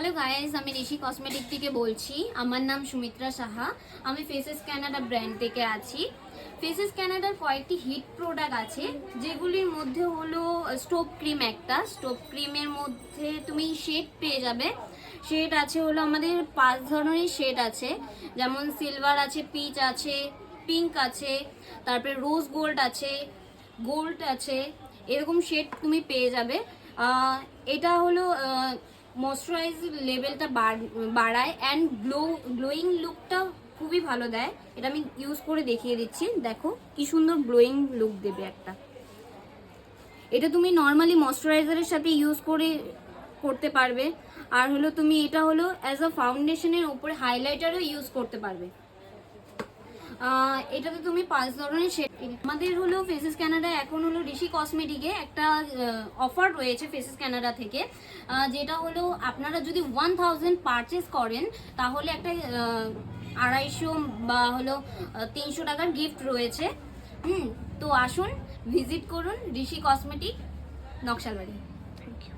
Hello guys, আমি ঋষি cosmetic থেকে বলছি। আমার নাম সুমিত্রা সাহা। আমি ফেসেস ক্যানাডা ব্র্যান্ড থেকে আছি। ফেসেস ক্যানাডার কয়েকটি হিট প্রোডাক্ট আছে, যেগুলির মধ্যে হলো স্টোভ ক্রিম। একটা স্টোভ ক্রিমের মধ্যে তুমি শেড পেয়ে যাবে। শেড আছে হলো আমাদের 5 ধরনের শেড আছে, যেমন সিলভার আছে, পিচ আছে, পিঙ্ক আছে, তারপরে রোজ গোল্ড আছে, গোল্ড আছে। এরকম শেড তুমি পেয়ে যাবে। এটা হলো ময়শ্চারাইজ লেভেলটা বাড়ায় অ্যান্ড গ্লোয়িং লুকটা খুবই ভালো দেয়। এটা আমি ইউজ করে দেখিয়ে দিচ্ছি, দেখো কি সুন্দর গ্লোয়িং লুক দেবে একটা। এটা তুমি নর্মালি ময়শ্চারাইজারের সাথে ইউজ করতে পারবে। আর হলো তুমি এটা হলো অ্যাজ আ ফাউন্ডেশনের উপরে হাইলাইটারও ইউজ করতে পারবে। এটাতে তুমি 5 ধরনের শেড। আমাদের হলো ফেসেস ক্যানাডা এখন হলো ঋষি কসমেটিকে একটা অফার রয়েছে ফেসেস ক্যানাডা থেকে, যেটা হলো আপনারা যদি 1000 পারচেস করেন তাহলে একটা 250 বা হলো 300 টাকার গিফট রয়েছে। তো আসুন, ভিজিট করুন Rishi cosmetic, Naxalbari. Thank you.